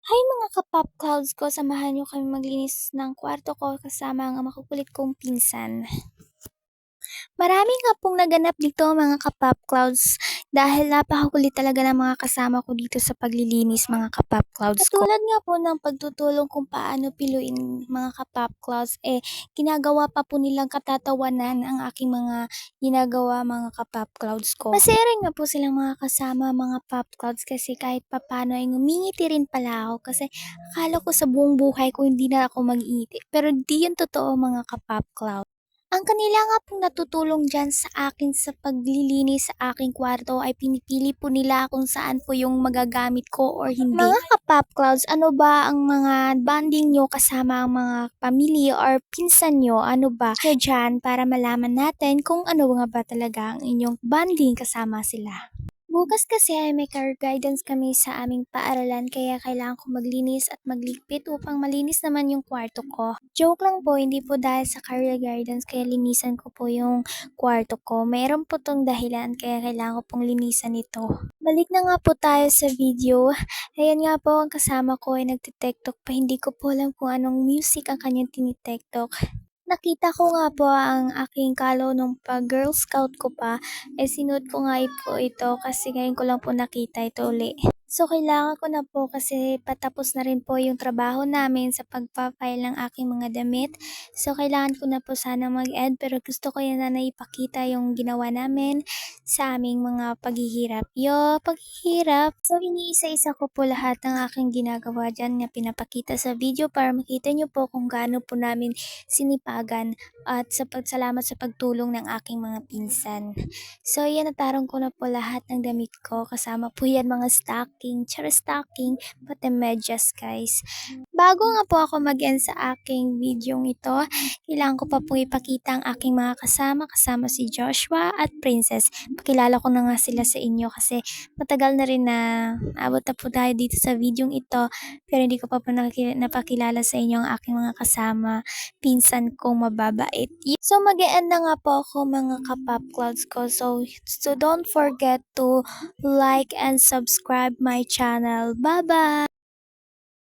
Hi mga ka-pop clouds ko, samahan niyo kami maglinis ng kwarto ko kasama ang makukulit kong pinsan. Marami nga pong naganap dito mga ka-pop clouds dahil napakakulit talaga ng mga kasama ko dito sa paglilinis mga ka-pop clouds ko. Katulad nga po ng pagtutulong kung paano piluin mga ka-pop clouds, ginagawa pa po nilang katatawanan ang aking mga ginagawa mga ka-pop clouds ko. Masaya rin nga po silang mga kasama mga pop clouds kasi kahit papano ay ngumingiti rin pala ako kasi akala ko sa buong buhay ko hindi na ako mag-iiti. Pero di yun totoo mga ka-pop clouds. Ang kanila nga pong natutulong diyan sa akin sa paglilinis sa aking kwarto ay pinipili po nila kung saan po yung magagamit ko or hindi. Mga ka-pop clouds, ano ba ang mga bonding nyo kasama ang mga pamilya or pinsan nyo? Ano ba nyo dyan para malaman natin kung ano nga ba talaga ang inyong bonding kasama sila? Bukas kasi ay may career guidance kami sa aming paaralan kaya kailangan ko maglinis at magligpit upang malinis naman yung kwarto ko. Joke lang po, hindi po dahil sa career guidance kaya linisan ko po yung kwarto ko. Mayroon po tong dahilan kaya kailangan ko pong linisan ito. Balik na nga po tayo sa video. Ayan nga po, ang kasama ko ay nagtitektok pa. Hindi ko po alam kung anong music ang kanyang tinitektok. Nakita ko nga po ang aking kalo nung pag-Girl Scout ko pa, sinuot ko nga po ito kasi ngayon ko lang po nakita ito uli. So, kailangan ko na po kasi patapos na rin po yung trabaho namin sa pagpa-file ng aking mga damit. So, kailangan ko na po sana mag-end pero gusto ko yan na naipakita yung ginawa namin sa aming mga paghihirap. Paghihirap! So, iniisa-isa ko po lahat ng aking ginagawa dyan na pinapakita sa video para makita nyo po kung gaano po namin sinipagan at sa pagsalamat sa pagtulong ng aking mga pinsan. So, yan, natarong ko na po lahat ng damit ko. Kasama po yan mga stocking, pati medyas guys. Bago nga po ako mag-end sa aking video ito, kailangan ko pa po ipakita ang aking mga kasama si Joshua at Princess. Pakilala ko na nga sila sa inyo kasi matagal na rin na abot na po tayo dito sa video ito pero hindi ko pa po napakilala sa inyo ang aking mga kasama, pinsan kong mababait. So mag-e-end na nga po ako mga ka-pop clouds ko. So don't forget to like and subscribe my channel. Bye-bye!